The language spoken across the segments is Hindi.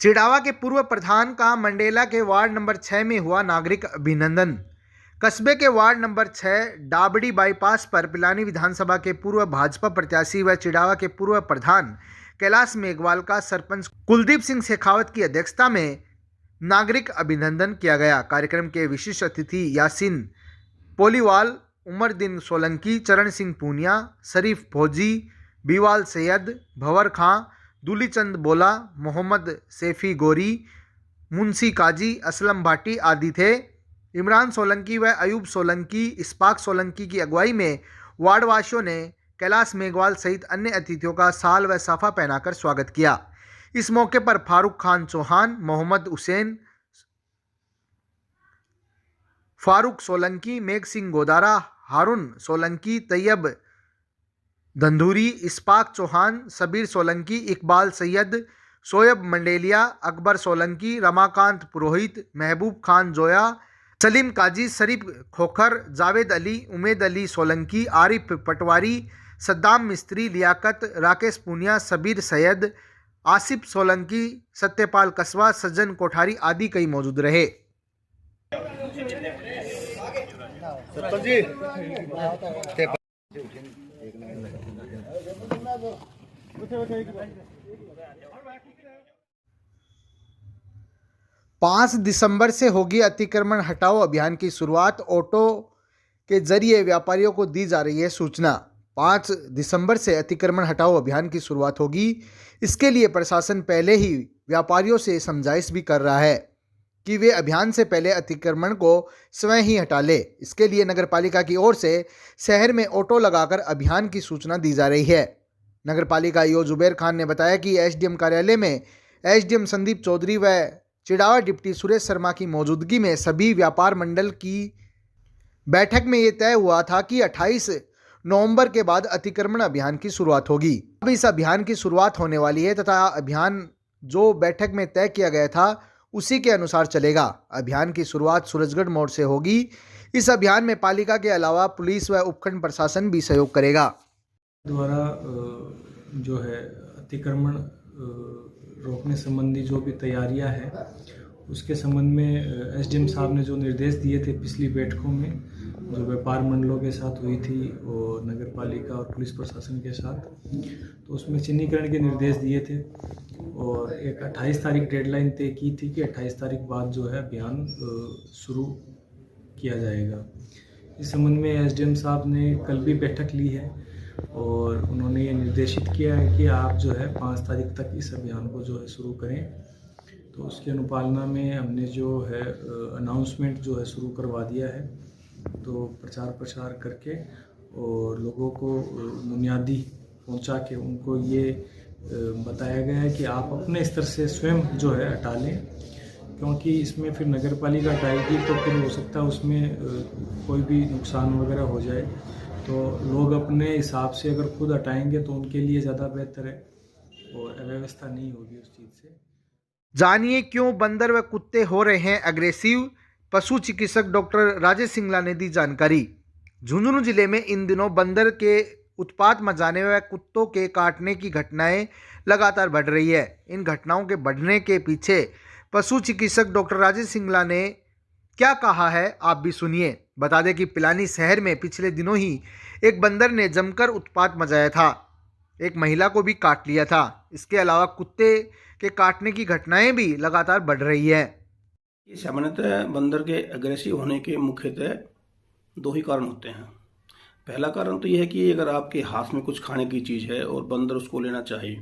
चिड़ावा के पूर्व प्रधान का मंडेला के वार्ड नंबर 6 में हुआ नागरिक अभिनंदन। कस्बे के वार्ड नंबर 6 डाबड़ी बाईपास पर पिलानी विधानसभा के पूर्व भाजपा प्रत्याशी व चिड़ावा के पूर्व प्रधान कैलाश मेघवाल का सरपंच कुलदीप सिंह शेखावत की अध्यक्षता में नागरिक अभिनंदन किया गया। कार्यक्रम के विशिष्ट अतिथि यासीन पोलीवाल, उमरदीन सोलंकी, चरण सिंह पूनिया, शरीफ फौजी, बीवाल सैयद, भंवर खां, दूलीचंद बोला, मोहम्मद सैफी गोरी, मुंशी काजी, असलम भाटी आदि थे। इमरान सोलंकी व अयूब सोलंकी, इस्पाक सोलंकी की अगुवाई में वार्डवासियों ने कैलाश मेघवाल सहित अन्य अतिथियों का साल व साफा पहनाकर स्वागत किया। इस मौके पर फारूक खान चौहान, मोहम्मद हुसैन, फारूक सोलंकी, मेघ सिंह गोदारा, हारून सोलंकी, तैयब धंधुरी, इस्पाक चौहान, सबीर सोलंकी, इकबाल सैयद, शोएब मंडेलिया, अकबर सोलंकी, रमाकांत पुरोहित, महबूब खान जोया, सलीम काजी, शरीफ खोखर, जावेद अली, उमेद अली सोलंकी, आरिफ पटवारी, सद्दाम मिस्त्री, लियाकत, राकेश पूनिया, सबीर सैयद, आसिफ सोलंकी, सत्यपाल कसवा, सज्जन कोठारी आदि कई मौजूद रहे। 5 दिसंबर से होगी अतिक्रमण हटाओ अभियान की शुरुआत। ऑटो के जरिए व्यापारियों को दी जा रही है सूचना। 5 दिसंबर से अतिक्रमण हटाओ अभियान की शुरुआत होगी। इसके लिए प्रशासन पहले ही व्यापारियों से समझाइश भी कर रहा है कि वे अभियान से पहले अतिक्रमण को स्वयं ही हटा ले। इसके लिए नगरपालिका की ओर से शहर में ऑटो लगाकर अभियान की सूचना दी जा रही है। नगरपालिका ईओ जुबैर खान ने बताया कि एसडीएम कार्यालय में एसडीएम संदीप चौधरी व चिड़ावा डिप्टी सुरेश शर्मा की मौजूदगी में सभी व्यापार मंडल की बैठक में ये तय हुआ था कि 28 नवंबर के बाद अतिक्रमण अभियान की शुरुआत होगी। अब इस अभियान की शुरुआत होने वाली है तथा अभियान जो बैठक में तय किया गया था उसी के अनुसार चलेगा। अभियान की शुरुआत सूरजगढ़ मोड़ से होगी। इस अभियान में पालिका के अलावा पुलिस व उपखंड प्रशासन भी सहयोग करेगा। द्वारा जो है अतिक्रमण रोकने संबंधी जो भी तैयारियां हैं उसके संबंध में एसडीएम साहब ने जो निर्देश दिए थे पिछली बैठकों में जो व्यापार मंडलों के साथ हुई थी और नगर पालिका और पुलिस प्रशासन के साथ, तो उसमें चिन्हीकरण के निर्देश दिए थे और एक 28 तारीख डेडलाइन तय की थी कि 28 तारीख बाद जो है अभियान शुरू किया जाएगा। इस संबंध में एसडीएम साहब ने कल भी बैठक ली है और उन्होंने ये निर्देशित किया है कि आप जो है 5 तारीख तक इस अभियान को जो है शुरू करें। तो उसकी अनुपालना में हमने जो है अनाउंसमेंट जो है शुरू करवा दिया है। तो प्रचार प्रसार करके और लोगों को बुनियादी पहुंचा के उनको ये बताया गया है कि आप अपने स्तर से स्वयं जो है हटा लें, क्योंकि इसमें फिर नगर पालिका हटाएगी तो फिर हो सकता है उसमें कोई भी नुकसान वगैरह हो जाए। तो लोग अपने हिसाब से अगर खुद हटाएंगे तो उनके लिए ज़्यादा बेहतर है और अव्यवस्था नहीं होगी उस चीज़ से। जानिए क्यों बंदर व कुत्ते हो रहे हैं अग्रेसिव। पशु चिकित्सक डॉक्टर राजेश सिंगला ने दी जानकारी। झुंझुनू जिले में इन दिनों बंदर के उत्पात मचाने व कुत्तों के काटने की घटनाएं लगातार बढ़ रही है। इन घटनाओं के बढ़ने के पीछे पशु चिकित्सक डॉक्टर राजेश सिंगला ने क्या कहा है आप भी सुनिए। बता दें कि पिलानी शहर में पिछले दिनों ही एक बंदर ने जमकर उत्पात मचाया था, एक महिला को भी काट लिया था। इसके अलावा कुत्ते के काटने की घटनाएं भी लगातार बढ़ रही है। सामान्यतः बंदर के अग्रेसिव होने के मुख्यतः 2 ही कारण होते हैं। पहला कारण तो यह है कि अगर आपके हाथ में कुछ खाने की चीज़ है और बंदर उसको लेना चाहे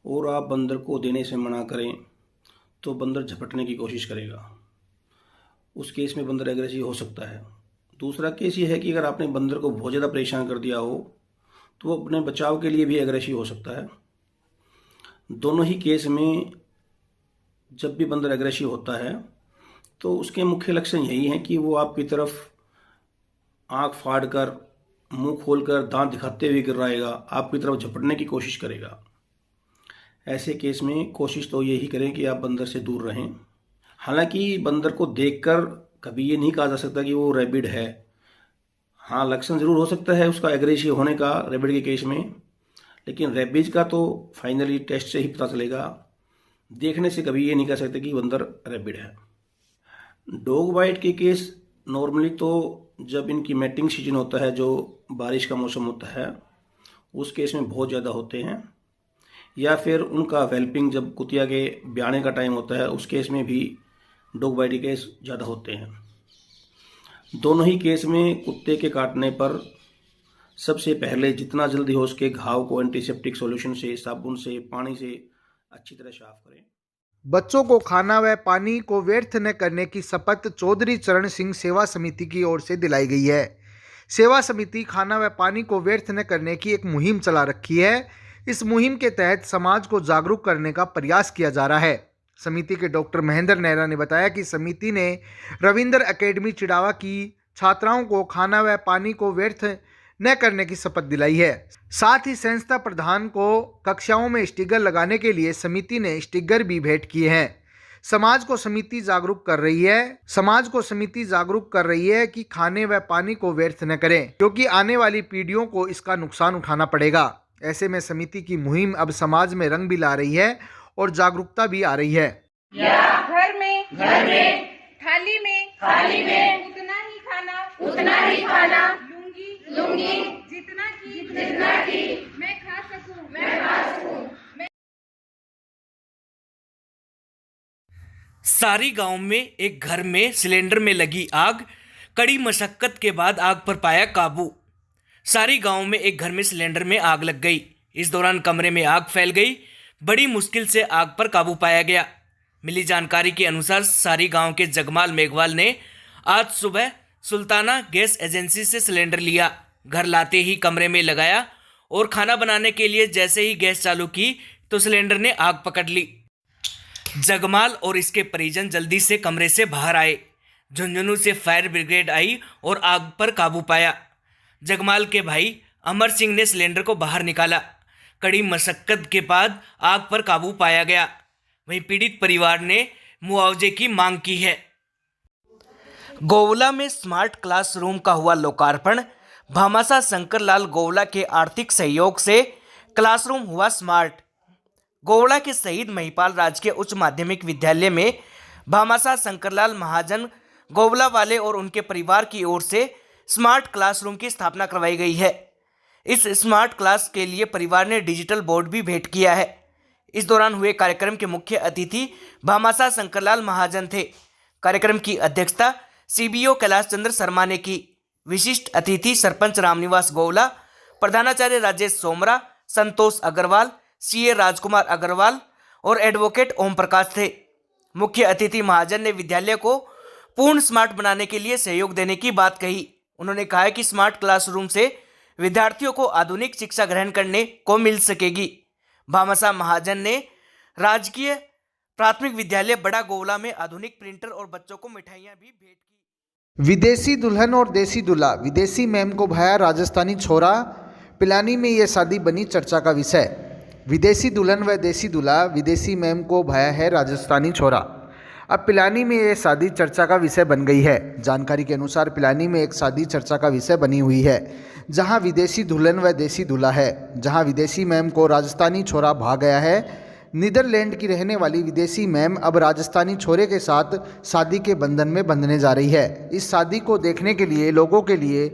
और आप बंदर को देने से मना करें तो बंदर झपटने की कोशिश करेगा। उस केस में बंदर एग्रेसिव हो सकता है। दूसरा केस ये है कि अगर आपने बंदर को बहुत ज़्यादा परेशान कर दिया हो तो वो अपने बचाव के लिए भी एग्रेसिव हो सकता है। दोनों ही केस में जब भी बंदर एग्रेसिव होता है तो उसके मुख्य लक्षण यही हैं कि वो आपकी तरफ आँख फाड़ कर, मुँह खोलकर, दांत दिखाते हुए गिराएगा, आपकी तरफ झपटने की कोशिश करेगा। ऐसे केस में कोशिश तो यही करें कि आप बंदर से दूर रहें। हालांकि बंदर को देखकर कभी ये नहीं कहा जा सकता कि वो रैबिड है। हाँ, लक्षण ज़रूर हो सकता है उसका एग्रेसिव होने का रैबिड के केस में, लेकिन रेबीज का तो फाइनली टेस्ट से ही पता चलेगा। देखने से कभी ये नहीं कह सकते कि बंदर रैबिड है। डॉग बाइट के केस नॉर्मली तो जब इनकी मैटिंग सीजन होता है, जो बारिश का मौसम होता है, उस केस में बहुत ज़्यादा होते हैं, या फिर उनका वेल्पिंग जब कुतिया के ब्याने का टाइम होता है, उस केस में भी डॉग बाइट के केस ज़्यादा होते हैं। दोनों ही केस में कुत्ते के काटने पर सबसे पहले जितना जल्दी हो सके घाव को एंटीसेप्टिक सॉल्यूशन से, साबुन से, पानी से अच्छी तरह साफ करें। बच्चों को खाना व पानी को व्यर्थ न करने की शपथ चौधरी चरण सिंह सेवा समिति की ओर से दिलाई गई है। सेवा समिति खाना व पानी को व्यर्थ न करने की एक मुहिम चला रखी है। इस मुहिम के तहत समाज को जागरूक करने का प्रयास किया जा रहा है। समिति के डॉक्टर महेंद्र नेहरा ने बताया कि समिति ने रविंद्र एकेडमी चिड़ावा की छात्राओं को खाना व पानी को व्यर्थ न करने की शपथ दिलाई है। साथ ही संस्था प्रधान को कक्षाओं में स्टिकर लगाने के लिए समिति ने स्टिकर भी भेंट किए हैं। समाज को समिति जागरूक कर रही है कि खाने व पानी को व्यर्थ न करें, क्योंकि आने वाली पीढ़ियों को इसका नुकसान उठाना पड़ेगा। ऐसे में समिति की मुहिम अब समाज में रंग भी ला रही है और जागरूकता भी आ रही है। घर में थाली में उतना ही खाना लूंगी जितना की मैं खा सकूं। सारी गांव में एक घर में सिलेंडर में लगी आग, कड़ी मशक्कत के बाद आग पर पाया काबू। सारी गांव में एक घर में सिलेंडर में आग लग गई। इस दौरान कमरे में आग फैल गई। बड़ी मुश्किल से आग पर काबू पाया गया। मिली जानकारी के अनुसार सारी गांव के जगमाल मेघवाल ने आज सुबह सुल्ताना गैस एजेंसी से सिलेंडर लिया। घर लाते ही कमरे में लगाया और खाना बनाने के लिए जैसे ही गैस चालू की तो सिलेंडर ने आग पकड़ ली। जगमाल और इसके परिजन जल्दी से कमरे से बाहर आए। झुंझुनू से फायर ब्रिगेड आई और आग पर काबू पाया। जगमाल के भाई अमर सिंह ने सिलेंडर को बाहर निकाला। कड़ी मशक्कत के बाद आग पर काबू पाया गया। वहीं पीड़ित परिवार ने मुआवजे की मांग की है। गोवला में स्मार्ट क्लासरूम का हुआ लोकार्पण। भामाशाह शंकरलाल गोवला के आर्थिक सहयोग से क्लासरूम हुआ स्मार्ट। गोवला के शहीद महिपाल राजकीय उच्च माध्यमिक विद्यालय में भामाशाह शंकरलाल महाजन गोवला वाले और उनके परिवार की ओर से स्मार्ट क्लासरूम की स्थापना करवाई गई है। इस स्मार्ट क्लास के लिए परिवार ने डिजिटल बोर्ड भी भेंट किया है। इस दौरान हुए कार्यक्रम के मुख्य अतिथि भामाशाह शंकरलाल महाजन थे। कार्यक्रम की अध्यक्षता सीबीओ कैलाश चंद्र शर्मा ने की। विशिष्ट अतिथि सरपंच रामनिवास गोवला, प्रधानाचार्य राजेश सोमरा, संतोष अग्रवाल, सीए राजकुमार अग्रवाल और एडवोकेट ओम प्रकाश थे। मुख्य अतिथि महाजन ने विद्यालय को पूर्ण स्मार्ट बनाने के लिए सहयोग देने की बात कही। उन्होंने कहा कि स्मार्ट क्लासरूम से विद्यार्थियों को आधुनिक शिक्षा ग्रहण करने को मिल सकेगी। भामाशाह महाजन ने राजकीय प्राथमिक विद्यालय बड़ा गोवला में आधुनिक प्रिंटर और बच्चों को मिठाइयां भी भेंट की। विदेशी दुल्हन और देसी दूल्हा, विदेशी मैम को भाया राजस्थानी छोरा, पिलानी में ये शादी बनी चर्चा का विषय। विदेशी दुल्हन व देसी दूल्हा, विदेशी मैम को भाया है राजस्थानी छोरा। अब पिलानी में ये शादी चर्चा का विषय बन गई है। जानकारी के अनुसार पिलानी में एक शादी चर्चा का विषय बनी हुई है, जहां विदेशी दुल्हन व देसी दूल्हा है। जहां विदेशी मैम को राजस्थानी छोरा भा गया है। नीदरलैंड की रहने वाली विदेशी मैम अब राजस्थानी छोरे के साथ शादी के बंधन में बंधने जा रही है। इस शादी को देखने के लिए लोगों के लिए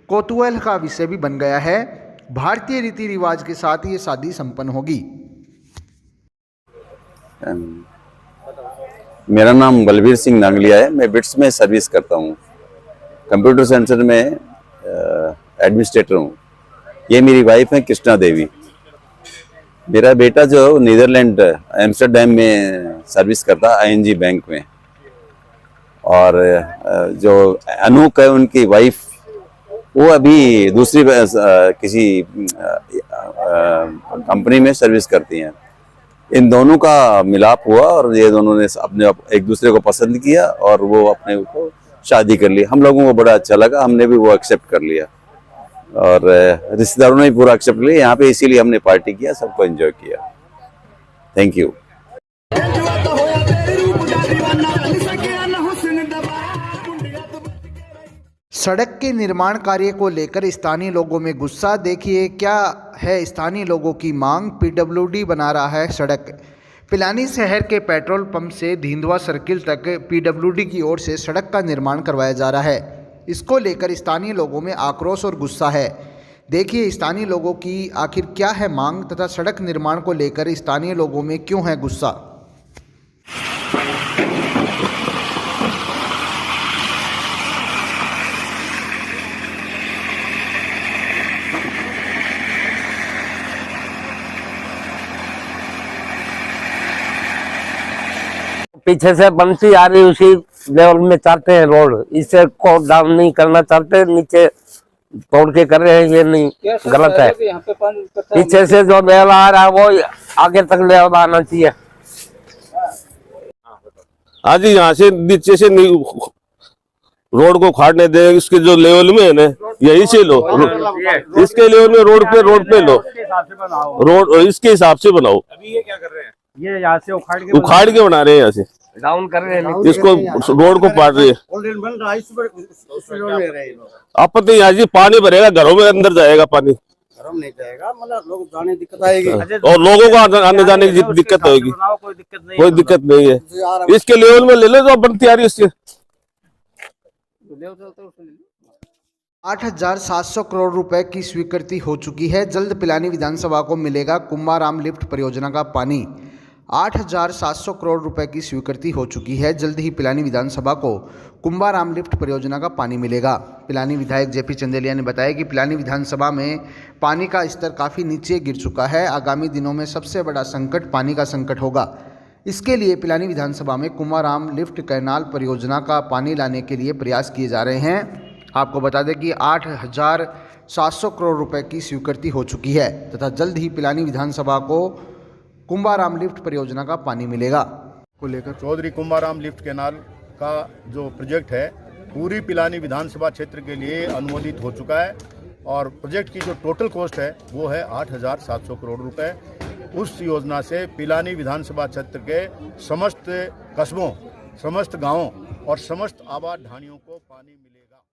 कौतूहल का विषय भी बन गया है। भारतीय रीति रिवाज के साथ ये शादी संपन्न होगी। मेरा नाम बलबीर सिंह नांगलिया है। मैं बिट्स में सर्विस करता हूँ। कंप्यूटर सेंटर में एडमिनिस्ट्रेटर हूँ। ये मेरी वाइफ है कृष्णा देवी। मेरा बेटा जो नीदरलैंड एम्स्टर्डम में सर्विस करता है आईएनजी बैंक में, और जो अनूक है उनकी वाइफ, वो अभी दूसरी किसी कंपनी में सर्विस करती हैं। इन दोनों का मिलाप हुआ और ये दोनों ने अपने एक दूसरे को पसंद किया और वो अपने को शादी कर ली। हम लोगों को बड़ा अच्छा लगा, हमने भी वो एक्सेप्ट कर लिया और रिश्तेदारों ने भी पूरा एक्सेप्ट लिया यहाँ पे, इसीलिए हमने पार्टी किया, सबको एंजॉय किया। Thank you. सड़क के निर्माण कार्य को लेकर स्थानीय लोगों में गुस्सा। देखिए क्या है स्थानीय लोगों की मांग। पीडब्ल्यूडी बना रहा है सड़क। पिलानी शहर के पेट्रोल पंप से धींदवा सर्किल तक पीडब्ल्यूडी की ओर से सड़क का निर्माण करवाया जा रहा है। इसको लेकर स्थानीय लोगों में आक्रोश और गुस्सा है। देखिए स्थानीय लोगों की आखिर क्या है मांग तथा सड़क निर्माण को लेकर स्थानीय लोगों में क्यों है गुस्सा। पीछे से बनती आ रही उसी लेवल में चाहते हैं रोड, इसे को डाउन नहीं करना चाहते, नीचे तोड़ के कर रहे हैं, ये नहीं गलत है। पीछे से जो लेवल आ रहा है वो आगे तक लेवल आना चाहिए। आज यहाँ से नीचे से नहीं रोड को खाड़ने दे, इसके जो लेवल में है ना यही से लो, इसके लेवल में रोड पे लो, रोड इसके हिसाब से बनाओ। अभी ये क्या कर रहे हैं? ये यहाँ से उखाड़ के बना रहे हैं, यहाँ से डाउन कर रहे हैं, इसको रोड को पाट रहे हैं। आपत्ति यहाँ जी पानी भरेगा, घरों में अंदर जाएगा पानी, गरम नहीं जाएगा, मतलब लोग जाने दिक्कत आएगी और लोगों को आने जाने की दिक्कत होगी। कोई दिक्कत नहीं है, इसके लेवल में ले लो जो बनती आ रही है इससे। 8,700 करोड़ रुपए की स्वीकृति हो चुकी है। जल्द पिलानी विधानसभा को मिलेगा कुंभाराम लिफ्ट परियोजना का पानी। 8,700 करोड़ रुपए की स्वीकृति हो चुकी है। जल्द ही पिलानी विधानसभा को कुंभाराम लिफ्ट परियोजना का पानी मिलेगा। पिलानी विधायक जेपी चंदेलिया ने बताया कि पिलानी विधानसभा में पानी का स्तर काफ़ी नीचे गिर चुका है। आगामी दिनों में सबसे बड़ा संकट पानी का संकट होगा। इसके लिए पिलानी विधानसभा में कुंभाराम लिफ्ट कैनाल परियोजना का पानी लाने के लिए प्रयास किए जा रहे हैं। आपको बता दें कि 8,700 करोड़ रुपए की स्वीकृति हो चुकी है तथा जल्द ही पिलानी विधानसभा को कुंभाराम लिफ्ट परियोजना का पानी मिलेगा। को लेकर चौधरी कुंभाराम लिफ्ट कैनाल का जो प्रोजेक्ट है पूरी पिलानी विधानसभा क्षेत्र के लिए अनुमोदित हो चुका है और प्रोजेक्ट की जो टोटल कॉस्ट है वो है 8,700 करोड़ रुपए। उस योजना से पिलानी विधानसभा क्षेत्र के समस्त कस्बों, समस्त गांवों और समस्त आबाद ढाणियों को पानी मिलेगा।